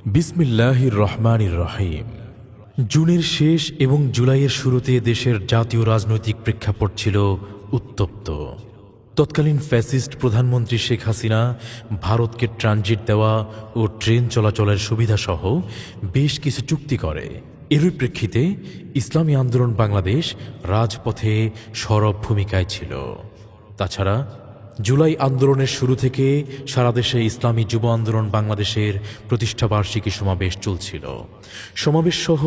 বিসমিল্লাহির রহমানির রহিম। জুনের শেষ এবং জুলাইয়ের শুরুতে দেশের জাতীয় রাজনৈতিক প্রেক্ষাপট ছিল উত্তপ্ত। তৎকালীন ফ্যাসিস্ট প্রধানমন্ত্রী শেখ হাসিনা ভারতকে ট্রানজিট দেওয়া ও ট্রেন চলাচলের সুবিধাসহ বেশ কিছু চুক্তি করে। এরই প্রেক্ষিতে ইসলামী আন্দোলন বাংলাদেশ রাজপথে সরব ভূমিকায় ছিল। তাছাড়া জুলাই আন্দোলনের শুরু থেকে সারা দেশে ইসলামী যুব আন্দোলন বাংলাদেশের প্রতিষ্ঠাবার্ষিকী সমাবেশ চলছিল। সমাবেশসহ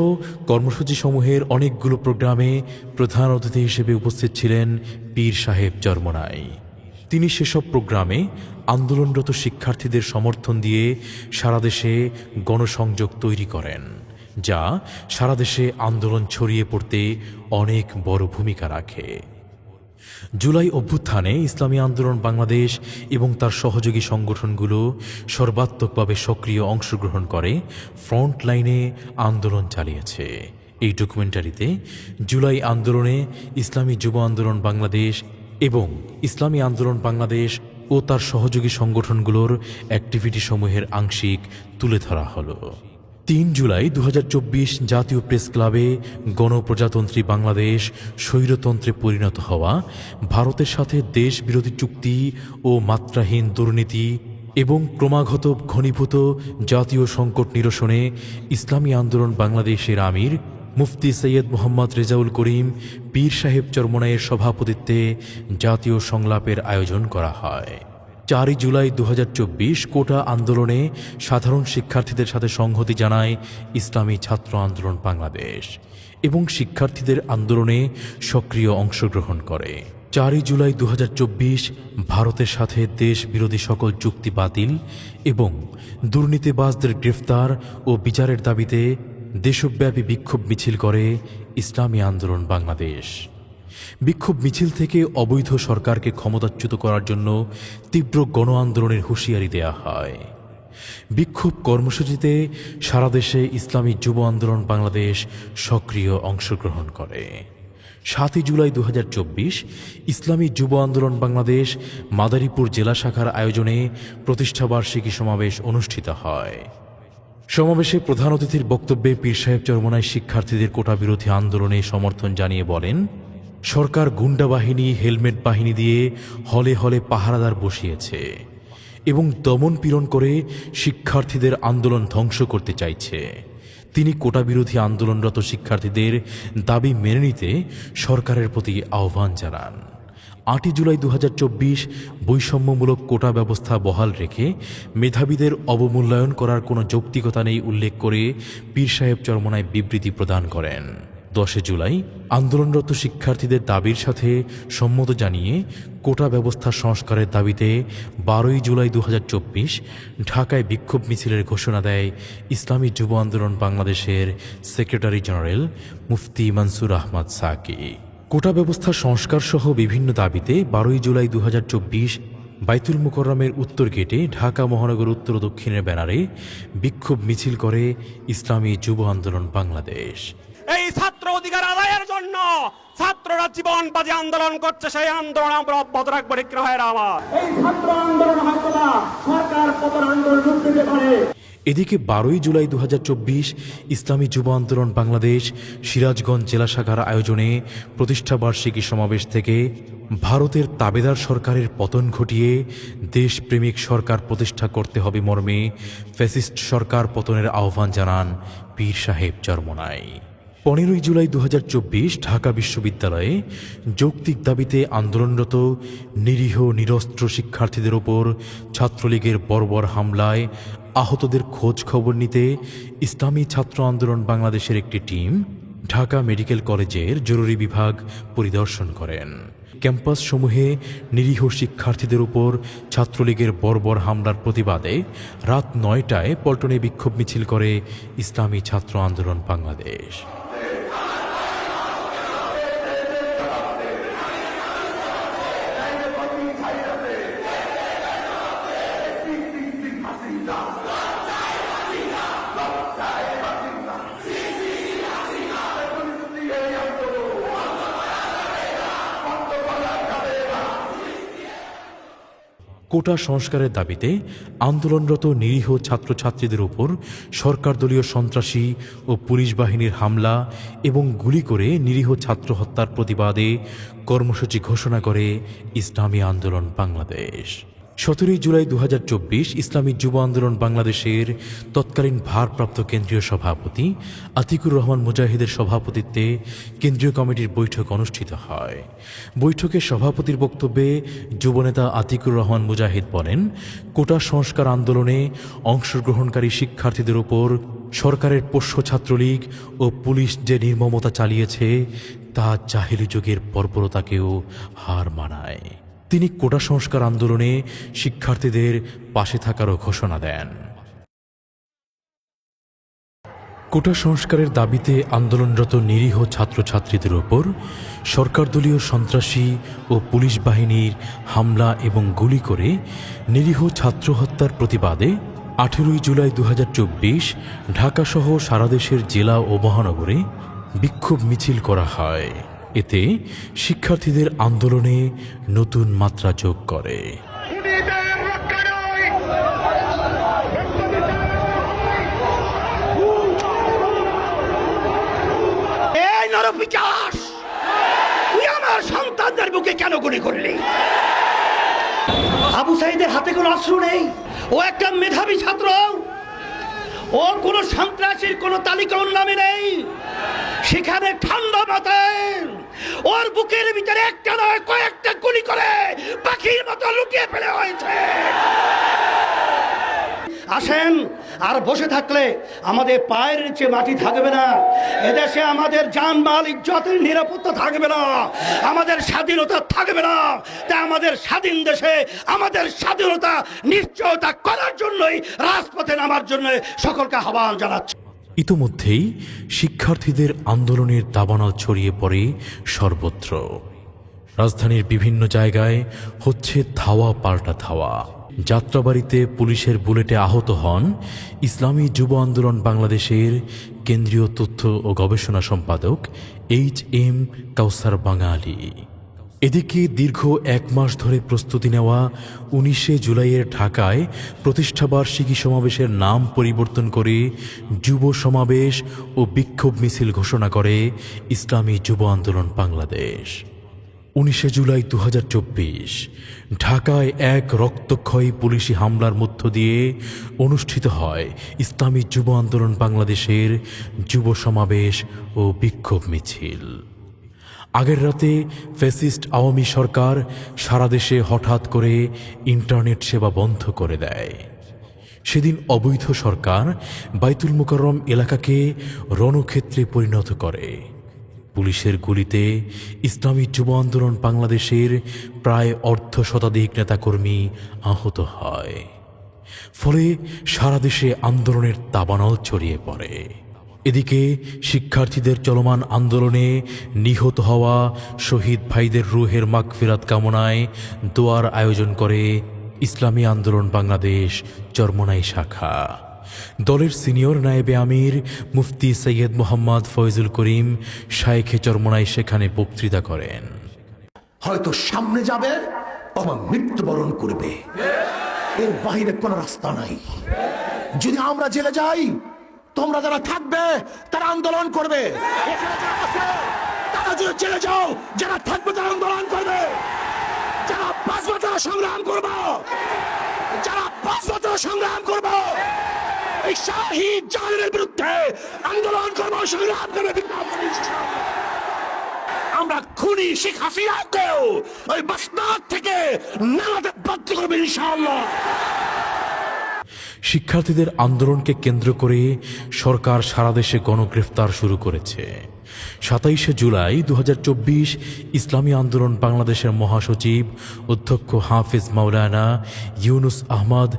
কর্মসূচিসমূহের অনেকগুলো প্রোগ্রামে প্রধান অতিথি হিসেবে উপস্থিত ছিলেন পীর সাহেব চরমোনাই। তিনি সেসব প্রোগ্রামে আন্দোলনরত শিক্ষার্থীদের সমর্থন দিয়ে সারা দেশে গণসংযোগ তৈরি করেন, যা সারা দেশে আন্দোলন ছড়িয়ে পড়তে অনেক বড় ভূমিকা রাখে। জুলাই অভ্যুত্থানে ইসলামী আন্দোলন বাংলাদেশ এবং তার সহযোগী সংগঠনগুলো সর্বাত্মকভাবে সক্রিয় অংশগ্রহণ করে ফ্রন্ট লাইনে আন্দোলন চালিয়েছে। এই ডকুমেন্টারিতে জুলাই আন্দোলনে ইসলামী যুব আন্দোলন বাংলাদেশ এবং ইসলামী আন্দোলন বাংলাদেশ ও তার সহযোগী সংগঠনগুলোর অ্যাক্টিভিটিসমূহের আংশিক তুলে ধরা হলো। ৩ জুলাই ২০২৪ জাতীয় প্রেস ক্লাবে গণপ্রজাতন্ত্রী বাংলাদেশ স্বৈরতন্ত্রে পরিণত হওয়া, ভারতের সাথে দেশ বিরোধী চুক্তি ও মাত্রাহীন দুর্নীতি এবং ক্রমাগত ঘনীভূত জাতীয় সংকট নিরসনে ইসলামী আন্দোলন বাংলাদেশের আমির মুফতি সৈয়দ মোহাম্মদ রেজাউল করিম পীর সাহেব চরমোনাইয়ের সভাপতিত্বে জাতীয় সংলাপের আয়োজন করা হয়। ৪ জুলাই ২০২৪ কোটা আন্দোলনে সাধারণ শিক্ষার্থীদের সাথে সংহতি জানায় ইসলামী ছাত্র আন্দোলন বাংলাদেশ এবং শিক্ষার্থীদের আন্দোলনে সক্রিয় অংশগ্রহণ করে। ৪ জুলাই ২০২৪ ভারতের সাথে দেশ বিরোধী সকল চুক্তি বাতিল এবং দুর্নীতিবাজদের গ্রেফতার ও বিচারের দাবিতে দেশব্যাপী বিক্ষোভ মিছিল করে ইসলামী আন্দোলন বাংলাদেশ। বিক্ষোভ মিছিল থেকে অবৈধ সরকারকে ক্ষমতাচ্যুত করার জন্য তীব্র গণ আন্দোলনের হুঁশিয়ারি দেয়া হয়। বিক্ষোভ কর্মসূচিতে সারা দেশে ইসলামী যুব আন্দোলন বাংলাদেশ সক্রিয় অংশগ্রহণ করে। ৭ জুলাই ২০২৪ ইসলামী যুব আন্দোলন বাংলাদেশ মাদারীপুর জেলা শাখার আয়োজনে প্রতিষ্ঠাবার্ষিকী সমাবেশ অনুষ্ঠিত হয়। সমাবেশে প্রধান অতিথির বক্তব্যে পীর সাহেব চরমোনাই শিক্ষার্থীদের কোটা বিরোধী আন্দোলনে সমর্থন জানিয়ে বলেন, সরকার গুন্ডা বাহিনী, হেলমেট বাহিনী দিয়ে হলে হলে পাহারাদার বসিয়েছে এবং দমন পীড়ন করে শিক্ষার্থীদের আন্দোলন ধ্বংস করতে চাইছে। তিনি কোটা বিরোধী আন্দোলনরত শিক্ষার্থীদের দাবি মেনে নিতে সরকারের প্রতি আহ্বান জানান। ৮ জুলাই ২০২৪ বৈষম্যমূলক কোটা ব্যবস্থা বহাল রেখে মেধাবীদের অবমূল্যায়ন করার কোনো যৌক্তিকতা নেই উল্লেখ করে পীর সাহেব চরমোনাই বিবৃতি প্রদান করেন। ১০ জুলাই আন্দোলনরত শিক্ষার্থীদের দাবির সাথে সম্মত জানিয়ে কোটা ব্যবস্থা সংস্কারের দাবিতে ১২ জুলাই ২০২৪ ঢাকায় বিক্ষোভ মিছিলের ঘোষণা দেয় ইসলামী যুব আন্দোলন বাংলাদেশের সেক্রেটারি জেনারেল মুফতি মনসুর আহমদ সাকি। কোটা ব্যবস্থা সংস্কার সহ বিভিন্ন দাবিতে ১২ জুলাই ২০২৪ বাইতুল মুকাররমের উত্তর গেটে ঢাকা মহানগর উত্তর ও দক্ষিণের ব্যানারে বিক্ষোভ মিছিল করে ইসলামী যুব আন্দোলন বাংলাদেশ। এই ছাত্র অধিকার আদায়ের জন্য ছাত্ররা জীবন বাজি আন্দোলন করছে, সেই আন্দোলন আমরা অব্যাহত রাখবো। আমার এই ছাত্র আন্দোলন হয়তো না সরকার পতন আন্দোলন রূপ দিতে পারে। এদিকে ১২ জুলাই ২০২৪ ইসলামী যুব আন্দোলন বাংলাদেশ সিরাজগঞ্জ জেলা শাখার আয়োজনে প্রতিষ্ঠাবার্ষিকী সমাবেশ থেকে ভারতের তাবেদার সরকারের পতন ঘটিয়ে দেশপ্রেমিক সরকার প্রতিষ্ঠা করতে হবে মর্মে ফ্যাসিস্ট সরকার পতনের আহ্বান জানান পীর সাহেব চরমোনাই। ১৫ জুলাই ২০২৪ ঢাকা বিশ্ববিদ্যালয়ে যৌক্তিক দাবিতে আন্দোলনরত নিরীহ নিরস্ত্র শিক্ষার্থীদের ওপর ছাত্রলীগের বর্বর হামলায় আহতদের খোঁজ খবর নিতে ইসলামী ছাত্র আন্দোলন বাংলাদেশের একটি টিম ঢাকা মেডিকেল কলেজের জরুরি বিভাগ পরিদর্শন করেন। ক্যাম্পাস সমূহে নিরীহ শিক্ষার্থীদের উপর ছাত্রলীগের বর্বর হামলার প্রতিবাদে রাত ৯টায় পল্টনে বিক্ষোভ মিছিল করে ইসলামী ছাত্র আন্দোলন বাংলাদেশ। কোটা সংস্কারের দাবিতে আন্দোলনরত নিরীহ ছাত্রছাত্রীদের উপর সরকারদলীয় সন্ত্রাসী ও পুলিশ বাহিনীর হামলা এবং গুলি করে নিরীহ ছাত্র হত্যার প্রতিবাদে কর্মসূচি ঘোষণা করে ইসলামী আন্দোলন বাংলাদেশ। 17 জুলাই 2024 ইসলামী যুব আন্দোলন বাংলাদেশের তৎকালীন ভারপ্রাপ্ত কেন্দ্রীয় সভাপতি আতিকুর রহমান মুজাহিদের সভাপতিত্বে কেন্দ্রীয় কমিটির বৈঠক অনুষ্ঠিত হয়। বৈঠকে সভাপতির বক্তব্যে যুবনেতা আতিকুর রহমান মুজাহিদ বলেন, কোটা সংস্কার আন্দোলনে অংশগ্রহণকারী শিক্ষার্থীদের উপর সরকারের পোষ্য ছাত্রলীগ ও পুলিশ যে নির্মমতা চালিয়েছে তা জাহেলি যুগের বর্বরতাকেও হার মানায়। তিনি কোটা সংস্কার আন্দোলনে শিক্ষার্থীদের পাশে থাকারও ঘোষণা দেন। কোটা সংস্কারের দাবিতে আন্দোলনরত নিরীহ ছাত্রছাত্রীদের ওপর সরকারদলীয় সন্ত্রাসী ও পুলিশ বাহিনীর হামলা এবং গুলি করে নিরীহ ছাত্র হত্যার প্রতিবাদে 18 জুলাই 2024 ঢাকাসহ সারা দেশের জেলা ও মহানগরে বিক্ষোভ মিছিল করা হয়। এতে শিক্ষার্থীদের আন্দোলনে নতুন মাত্রা যোগ করে। এই নরপিচাস, তুই আমার সন্তানদের বুকে কেন গুলি করলি? আবু সাইদের হাতে কোনো অস্ত্র নেই, ও একটা মেধাবী ছাত্র, ও কোনো সন্ত্রাসীর কোনো তালিকা ওর নামে নেই। সেখানে ঠান্ডা মাথায় ওর বুকের ভিতরে একটা নয় কয়েকটা গুলি করে পাখির মতো লুকিয়ে ফেলে হয়েছে। আসেন, আর বসে থাকলে আমাদের পায়ের নিচে মাটি থাকবে না, এদেশে আমাদের জানমাল ইজ্জতের নিরাপত্তা থাকবে না, আমাদের স্বাধীনতা থাকবে না। তা আমাদের স্বাধীন দেশে আমাদের স্বাধীনতা নিশ্চয়তা করার জন্যই রাজপথে নামার জন্য সকলকে আহ্বান জানাচ্ছি। ইতোমধ্যেই শিক্ষার্থীদের আন্দোলনের দাবানল ছড়িয়ে পড়ে সর্বত্র। রাজধানীর বিভিন্ন জায়গায় হচ্ছে ধাওয়া পাল্টা ধাওয়া। যাত্রাবাড়িতে পুলিশের বুলেটে আহত হন ইসলামী যুব আন্দোলন বাংলাদেশের কেন্দ্রীয় তথ্য ও গবেষণা সম্পাদক HM কাউসার বাঙালি। এদিকে দীর্ঘ 1 মাস ধরে প্রস্তুতি নেওয়া 19 জুলাইয়ের ঢাকায় প্রতিষ্ঠাবার্ষিকী সমাবেশের নাম পরিবর্তন করে যুব সমাবেশ ও বিক্ষোভ মিছিল ঘোষণা করে ইসলামী যুব আন্দোলন বাংলাদেশ। 19 জুলাই 2024 ঢাকায় এক রক্তক্ষয়ী পুলিশি হামলার মধ্য দিয়ে অনুষ্ঠিত হয় ইসলামী যুব আন্দোলন বাংলাদেশের যুব সমাবেশ ও বিক্ষোভ মিছিল। আগের রাতে ফ্যাসিস্ট আওয়ামী সরকার সারা দেশে হঠাৎ করে ইন্টারনেট সেবা বন্ধ করে দেয়। সেদিন অবৈধ সরকার বাইতুল মোকাররম এলাকাকে রণক্ষেত্রে পরিণত করে। পুলিশের গুলিতে ইসলামী যুব আন্দোলন বাংলাদেশের প্রায় অর্ধশতাধিক নেতাকর্মী আহত হয়। ফলে সারা দেশে আন্দোলনের দাবানল ছড়িয়ে পড়ে। এদিকে শিক্ষার্থীদের চলমান আন্দোলনে নিহত হওয়া শহীদ ভাইদের রুহের মাগফিরাত কামনায় দোয়ার আয়োজন করে ইসলামী আন্দোলন বাংলাদেশ চরমোনাই শাখা। দলের সিনিয়র নায়েবে আমির মুফতি সৈয়দ মোহাম্মদ ফয়জুল করিম শায়েখে চরমোনাই সেখানে বক্তৃতা করেন। হয়তো সামনে যাবে অথবা মৃত্যুবরণ করবে, এর বাইরে কোনো রাস্তা নাই। যদি আমরা জেলে যাই, তোমরা যারা থাকবে তারা আন্দোলন করবে। এখানে যারা আছে তারা যদি জেলে যাও, যারা থাকবে তারা আন্দোলন করবে। যারা 5 বছর সংগ্রাম করব, যারা 5 বছর সংগ্রাম করব, এই শাহীদ জালের বিরুদ্ধে আন্দোলন করবো, সংগ্রাম করবে। আমরা খুনি শেখ হাসিনাকেও ওই বাসনাদ থেকে নামাতে বাধ্য করবে ইনশাআল্লাহ। শিক্ষার্থীদের আন্দোলনকে কেন্দ্র করে সরকার সারা দেশে গণগ্রেফতার শুরু করেছে। 27 জুলাই 2024 ইসলামী আন্দোলন বাংলাদেশের মহাসচিব অধ্যক্ষ হাফেজ মাওলানা ইউনুস আহমদ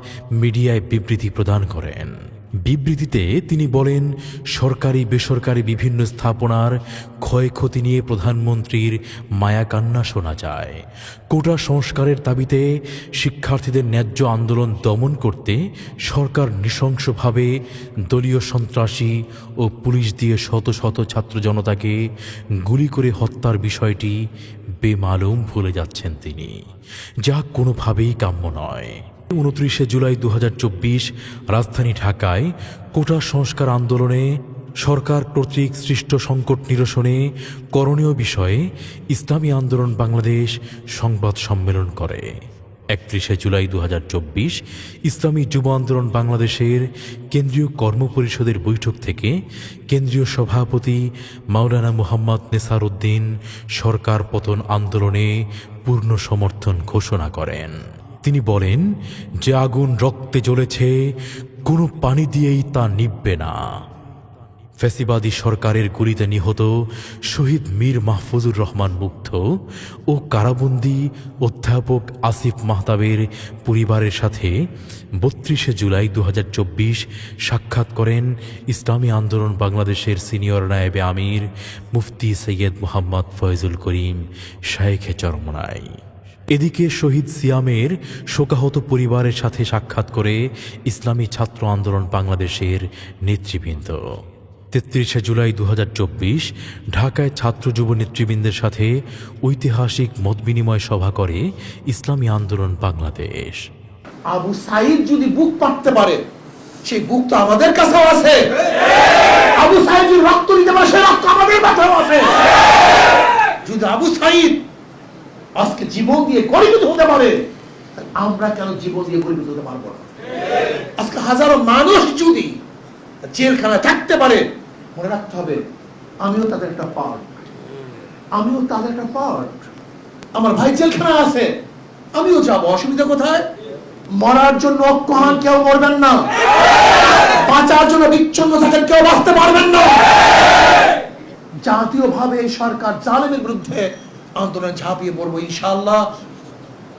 মিডিয়ায় বিবৃতি প্রদান করেন। বিবৃতিতে তিনি বলেন, সরকারি বেসরকারি বিভিন্ন স্থাপনার ক্ষয়ক্ষতি নিয়ে প্রধানমন্ত্রীর মায়াকান্না শোনা যায়। কোটা সংস্কারের দাবিতে শিক্ষার্থীদের ন্যায্য আন্দোলন দমন করতে সরকার নৃশংসভাবে দলীয় সন্ত্রাসী ও পুলিশ দিয়ে শত শত ছাত্র জনতাকে গুলি করে হত্যার বিষয়টি বেমালুম ভুলে যাচ্ছেন তিনি, যা কোনোভাবেই কাম্য নয়। 29 জুলাই 2024 রাজধানী ঢাকায় কোটা সংস্কার আন্দোলনে সরকার কর্তৃক সৃষ্ট সংকট নিরসনে করণীয় বিষয়ে ইসলামী আন্দোলন বাংলাদেশ সংবাদ সম্মেলন করে। 31 জুলাই 2024 ইসলামী যুব আন্দোলন বাংলাদেশের কেন্দ্রীয় কর্মপরিষদের বৈঠক থেকে কেন্দ্রীয় সভাপতি মাওলানা মুহাম্মদ নেসার উদ্দিন সরকার পতন আন্দোলনে পূর্ণ সমর্থন ঘোষণা করেন। তিনি বলেন, যে আগুন রক্তে জ্বলেছে কোনো পানি দিয়েই তা নিভবে না। ফ্যাসিবাদী সরকারের গুলিতে নিহত শহীদ মীর মাহফুজুর রহমান মুগ্ধ ও কারাবন্দী অধ্যাপক আসিফ মাহতাবের পরিবারের সাথে 32 জুলাই 2024 সাক্ষাৎ করেন ইসলামী আন্দোলন বাংলাদেশের সিনিয়র নায়েবে আমির মুফতি সৈয়দ মোহাম্মদ ফয়জুল করিম শায়েখে চরমনাই। এদিকে শহীদ সিয়ামের শোকাহত পরিবারের সাথে সাক্ষাৎ করে ইসলামী ছাত্র আন্দোলন বাংলাদেশের নেতৃবৃন্দ। 33 জুলাই 2024 ঢাকায় ছাত্র যুব নেতৃবৃন্দের সাথে ঐতিহাসিক মতবিনিময় সভা করে ইসলামী আন্দোলন বাংলাদেশ। আবু সাইদ যদি বুক পাততে পারে, সেই বুক তো আমাদের কাছেও আছে। আবু সাইদ যদি রক্ত দিতে পারে, সেই রক্ত আমাদের কাছেও আছে। যদি আবু সাইদ আজকে জীবন দিয়ে গরিব হতে পারে, আমরা কেন জীবন দিয়ে গরিব হতে পারবো না? আজকে হাজারো মানুষ যদি জেলখানায় থাকতে পারে, মনে রাখতে হবে আমিও তাদের একটা পার্ট, আমিও তাদের একটা পার্ট। আমার ভাই জেলখানায় আছে, আমিও যাব, অসুবিধা কোথায়? মরার জন্য অজ্ঞান কেউ মরবেন না, বাঁচার জন্য বিচ্ছন্ন থাকেন কেউ বাঁচতে পারবেন না। জাতীয়ভাবে এই সরকার জালেমের বিরুদ্ধে আন্দোলন ঝাঁপিয়ে পড়বো ইনশাআল্লাহ।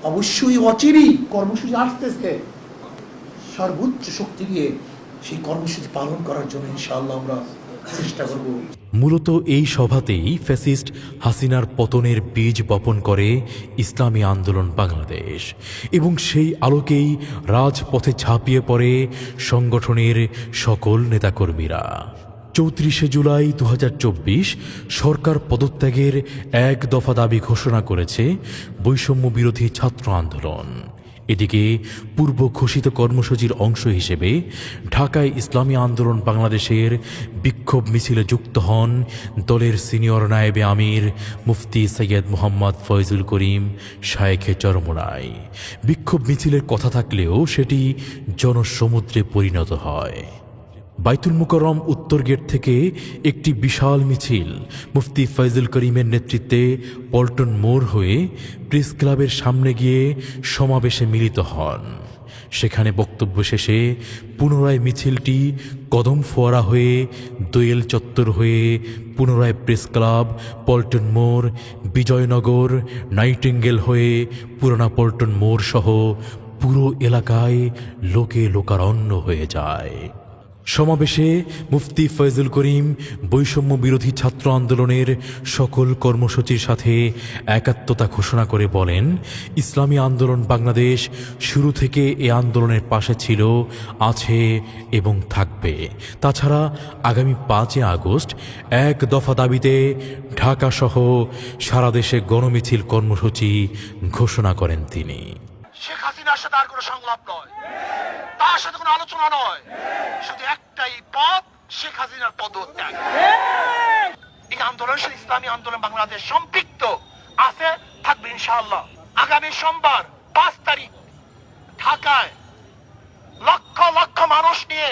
অবশ্যই অচিরেই কর্মসূচি আসতেছে, সর্বোচ্চ শক্তি দিয়ে সেই কর্মসূচি পালন করার জন্য ইনশাআল্লাহ আমরা চেষ্টা করব। মূলত এই সভাতেই ফ্যাসিস্ট হাসিনার পতনের বীজ বপন করে ইসলামী আন্দোলন বাংলাদেশ এবং সেই আলোকেই রাজপথে ঝাঁপিয়ে পড়ে সংগঠনের সকল নেতাকর্মীরা। 34 জুলাই 2024 সরকার পদত্যাগের এক দফা দাবি ঘোষণা করেছে বৈষম্য বিরোধী ছাত্র আন্দোলন। এদিকে পূর্ব ঘোষিত কর্মসূচির অংশ হিসেবে ঢাকায় ইসলামী আন্দোলন বাংলাদেশের বিক্ষোভ মিছিলে যুক্ত হন দলের সিনিয়র নায়েবে আমির মুফতি সৈয়দ মোহাম্মদ ফয়জুল করিম শায়েখে চরমনাই। বিক্ষোভ মিছিলের কথা থাকলেও সেটি জনসমুদ্রে পরিণত হয়। বাইতুল মুকাররম উত্তর গেট থেকে একটি বিশাল মিছিল মুফতি ফয়জুল করিমের নেতৃত্বে পল্টন মোড় হয়ে প্রেস ক্লাবের সামনে গিয়ে সমাবেশে মিলিত হন। সেখানে বক্তব্য শেষে পুনরায় মিছিলটি কদম ফোয়ারা হয়ে দোয়েল চত্বর হয়ে পুনরায় প্রেস ক্লাব, পল্টন মোড়, বিজয়নগর, নাইটিঙ্গেল হয়ে পুরানা পল্টন মোড় সহ পুরো এলাকায় লোকে লোকারণ্য হয়ে যায়। সমাবেশে মুফতি ফয়জুল করিম বৈষম্য বিরোধী ছাত্র আন্দোলনের সকল কর্মসূচির সাথে একাত্মতা ঘোষণা করে বলেন, ইসলামী আন্দোলন বাংলাদেশ শুরু থেকে এ আন্দোলনের পাশে ছিল, আছে এবং থাকবে। তাছাড়া আগামী 5 আগস্ট এক দফা দাবিতে ঢাকা সহ সারা দেশে গণমিছিল কর্মসূচি ঘোষণা করেন তিনি। শেখ হাসিনার সাথে আর কোনো সংলাপ নয়, তার সাথে কোনো আলোচনা নয়, শুধু একটাই পথ, শেখ হাসিনার পদত্যাগ। এই আন্দোলনের সাথে ইসলামী আন্দোলন বাংলাদেশ সম্পৃক্ত আছে, থাকবে ইনশাআল্লাহ। আগামী সোমবার 5 তারিখ ঢাকায় লক্ষ লক্ষ মানুষ নিয়ে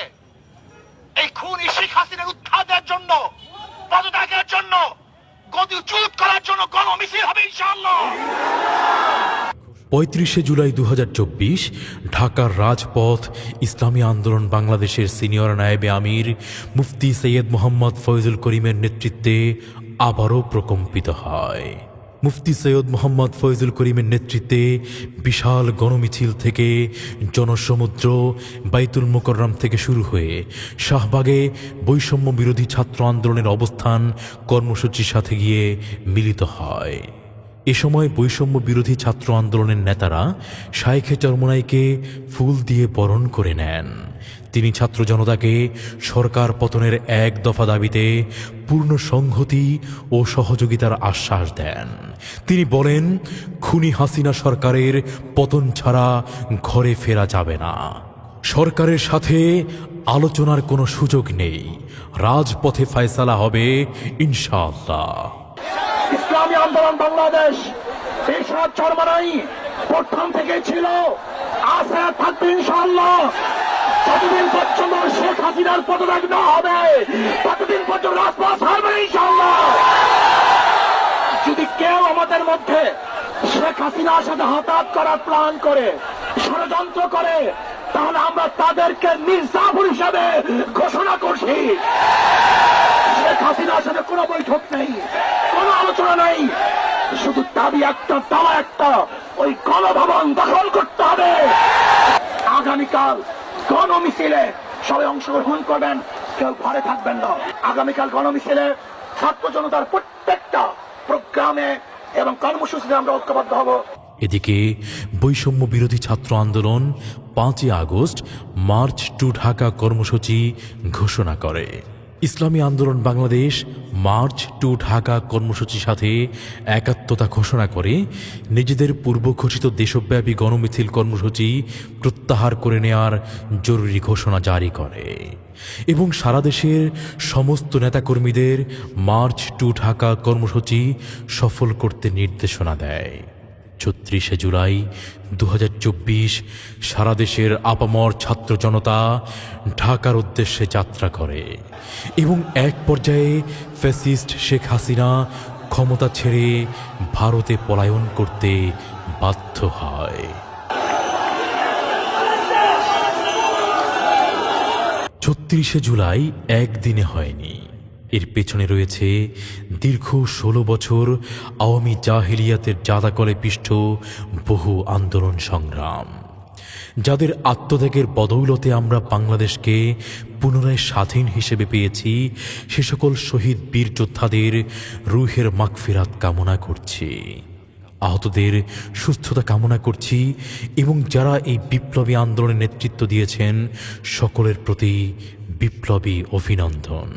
এই খুনি শেখ হাসিনার উৎখাতের জন্য, পদত্যাগের জন্য, গদিচ্যুত করার জন্য গণমিছিল হবে ইনশাআল্লাহ। 35 জুলাই 2024 ঢাকার রাজপথ ইসলামী আন্দোলন বাংলাদেশের সিনিয়র নায়েবে আমির মুফতি সৈয়দ মোহাম্মদ ফয়জুল করিমের নেতৃত্বে আবারও প্রকম্পিত হয়। মুফতি সৈয়দ মোহাম্মদ ফয়জুল করিমের নেতৃত্বে বিশাল গণমিছিল থেকে জনসমুদ্র বাইতুল মোকাররম থেকে শুরু হয়ে শাহবাগে বৈষম্য বিরোধী ছাত্র আন্দোলনের অবস্থান কর্মসূচির সাথে গিয়ে মিলিত হয়। এ সময় বৈষম্য বিরোধী ছাত্র আন্দোলনের নেতারা শাইখে চরমোনাইকে ফুল দিয়ে বরণ করে নেন। তিনি ছাত্র জনতাকে সরকার পতনের এক দফা দাবিতে পূর্ণ সংহতি ও সহযোগিতার আশ্বাস দেন। তিনি বলেন, খুনি হাসিনা সরকারের পতন ছাড়া ঘরে ফেরা যাবে না। সরকারের সাথে আলোচনার কোনো সুযোগ নেই, রাজপথে ফয়সালা হবে ইনশাআল্লাহ। ইসলামী আন্দোলন বাংলাদেশ এরশাদ চরমোনাই প্রথম থেকে ছিল, আছে, থাকবে ইনশাআল্লাহ। যতদিন পর্যন্ত শেখ হাসিনার পদত্যাগ না হবে ততদিন পর্যন্ত রাজপথ হবে ইনশাআল্লাহ। যদি কেউ আমাদের মধ্যে শেখ হাসিনার সাথে হঠাৎ করার প্ল্যান করে, ষড়যন্ত্র করে, তাহলে আমরা তাদেরকে মির্জাফর হিসাবে ঘোষণা করছি। শেখ হাসিনার সাথে কোনো বৈঠক নেই, কোনো আলোচনা নেই, শুধু দাবি একটা, দাওয়া একটা, ওই গণভবন দখল করতে হবে। আগামীকাল গণমিছিলে সবাই অংশগ্রহণ করবেন, কেউ ঘরে থাকবেন না। আগামীকাল গণমিছিলে ছাত্র জনতার প্রত্যেকটা প্রোগ্রামে এবং কর্মসূচিতে আমরা ঐক্যবদ্ধ হব। এদিকে বৈষম্য বিরোধী ছাত্র আন্দোলন 5ই আগস্ট মার্চ টু ঢাকা কর্মসূচি ঘোষণা করে। ইসলামী আন্দোলন বাংলাদেশ মার্চ টু ঢাকা কর্মসূচির সাথে একাত্মতা ঘোষণা করে নিজেদের পূর্ব ঘোষিত দেশব্যাপী গণমিছিল কর্মসূচি প্রত্যাহার করে নেওয়ার জরুরি ঘোষণা জারি করে এবং সারা দেশের সমস্ত নেতাকর্মীদের মার্চ টু ঢাকা কর্মসূচি সফল করতে নির্দেশনা দেয়। ৩৬শে জুলাই ২০২৪ সারা দেশের আপামর ছাত্র জনতা ঢাকার উদ্দেশ্যে যাত্রা করে এবং এক পর্যায়ে ফ্যাসিস্ট শেখ হাসিনা ক্ষমতা ছেড়ে ভারতে পলায়ন করতে বাধ্য হয়। ৩৬শে জুলাই একদিনে হয়নি, এর পেছনে রয়েছে দীর্ঘ ১৬ বছর আওয়ামী জাহিলিয়াতের জাদাকলে পিষ্ট বহু আন্দোলন সংগ্রাম, যাদের আত্মত্যাগের বদৌলতে আমরা বাংলাদেশকে পুনরায় স্বাধীন হিসেবে পেয়েছি। সে সকল শহীদ বীর যোদ্ধাদের রুহের মাগফিরাত কামনা করছি, আহতদের সুস্থতা কামনা করছি এবং যারা এই বিপ্লবী আন্দোলনের নেতৃত্ব দিয়েছেন সকলের প্রতি বিপ্লবী অভিনন্দন।